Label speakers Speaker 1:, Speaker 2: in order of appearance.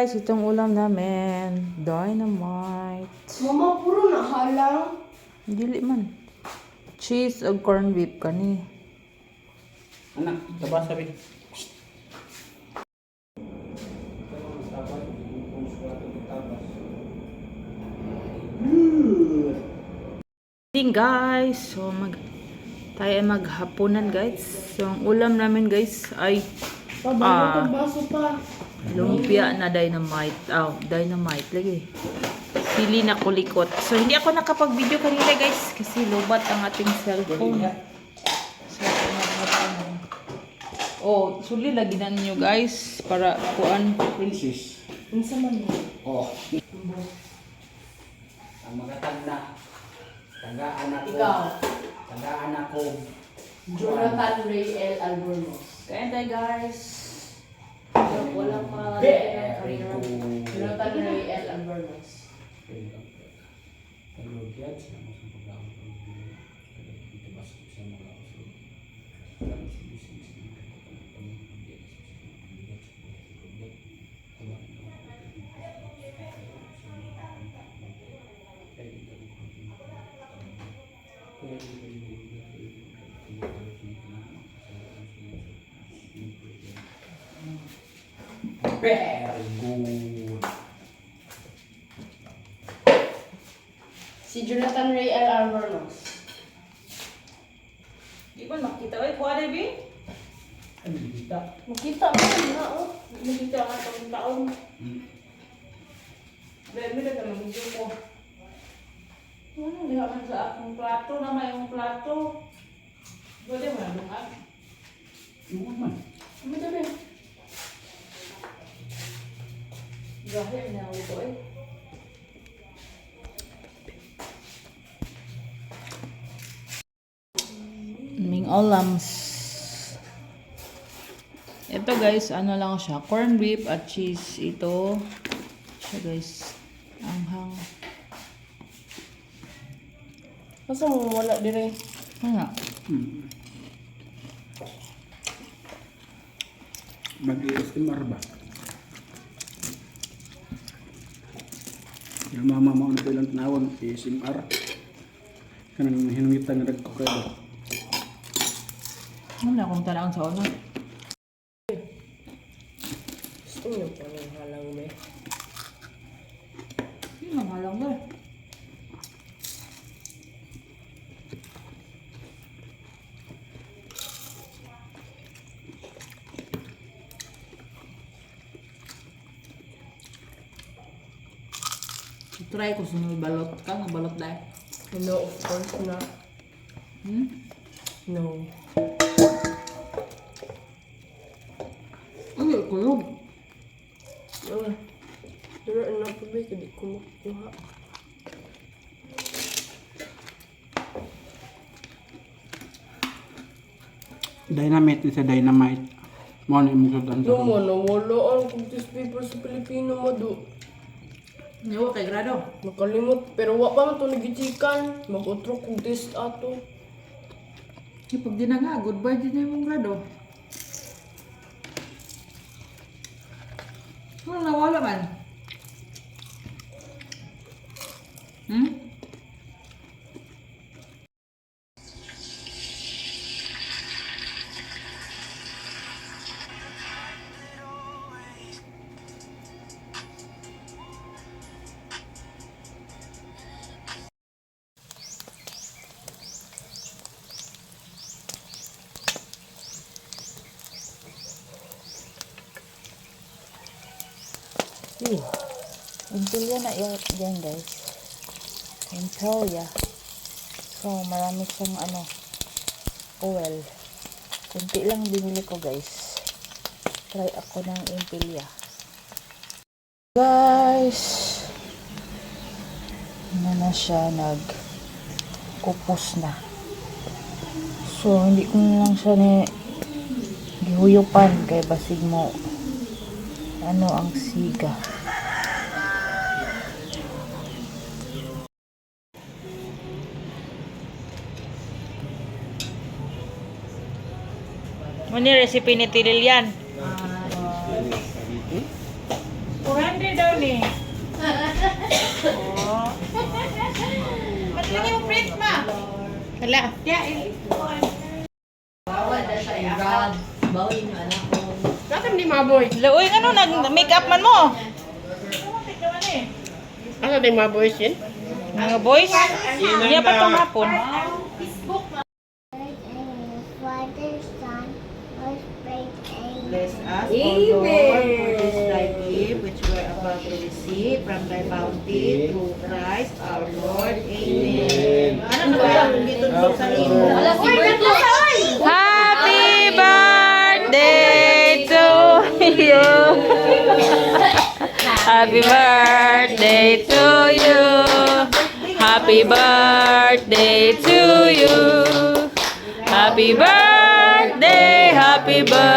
Speaker 1: guys, itong ulam namin. Dynamite.
Speaker 2: Mama, puro nahalang.
Speaker 1: Dili man. Cheese o corn beef kani.
Speaker 3: Anak, tabas sabi.
Speaker 1: Eating guys. So tayo ay maghapunan guys. So ang ulam namin guys ay
Speaker 2: Pabago itong baso pa.
Speaker 1: lumpia na dynamite. Dynamite lagi. Sili na kulikot. So hindi ako nakapag-video kanina guys kasi lobat ang ating cellphone. So suli lagi na ninyo guys para kuan.
Speaker 3: Princess.
Speaker 2: Unsa man yun?
Speaker 3: Oh. Ang magatag na. Tagaan ako.
Speaker 2: Ikaw.
Speaker 3: Tagaan ako.
Speaker 2: Jonathan Ray L. Albornoz.
Speaker 1: Kain tayo guys.
Speaker 2: Wala pa.
Speaker 3: Very good.
Speaker 2: Jonathan Ray L. Albornoz.
Speaker 3: Very good.
Speaker 2: Si Jonathan Ray L. Albornoz.
Speaker 1: Di ba makita ay kuha na bi?
Speaker 3: Ano dito?
Speaker 2: Makita mo na, oh. Makita ka itong taon.
Speaker 1: Dahil na lang video ko. Ano, di man sa akong plato na may yung plato. Pwede mo na lungan.
Speaker 3: Ano man?
Speaker 2: Ano sabi?
Speaker 1: Gahil na ito eh. Ming olams. Ito guys, ano lang siya, corn beef at cheese. Ito siya guys, anghang.
Speaker 2: Masa mo wala dire?
Speaker 1: Ano?
Speaker 3: Mag-i-SMR ba? Yung mama mo na ilang tinawag, ASMR. Kanang hinungitan na nagkukredo.
Speaker 1: Ano na akong talagang sa una?
Speaker 2: Gusto niyo pa ng halang me.
Speaker 1: Hindi lang halang ba? Try ko sunod balot ka, nga balot dahil.
Speaker 2: No, of course not. No.
Speaker 1: Ay, kulog.
Speaker 2: Pero anak ko ba, hindi ko makuha.
Speaker 3: Dynamite is a dynamite. Mo na imong sudan sa
Speaker 2: No mo, nawala ang cookies paper sa Pilipino mo do.
Speaker 1: Nawa kay grado.
Speaker 2: Nakalimot, pero wa pa man ito nagichikan. Mag-utro kong test ato.
Speaker 1: Pag di na nga, goodbye din na yung grado. Ano nawala man? Impilya na yan guys. Impilya. So marami siyang oil. Kunti lang binili ko guys. Try ako ng impilya. Guys. Na siya kupos na. So hindi ko na lang siya gihuyupan kay basig mo ang siga. Ano recipe ni Tililian? 400 Hala.
Speaker 2: Bakit hindi maboy?
Speaker 1: Uy, ano, nag-makeup man mo?
Speaker 2: Ano din maboy sin?
Speaker 1: Mga boys, iya pa itong hapon.
Speaker 4: Father, Son, Holy Spirit, Amen.
Speaker 5: Bless us, O Lord, for this thy gift which we are about to receive from thy bounty through Christ our Lord. Amen. Ano ba yung dito sa imo?
Speaker 1: Happy birthday to you. Happy birthday to you. Happy birthday to you. Happy birthday, happy birthday.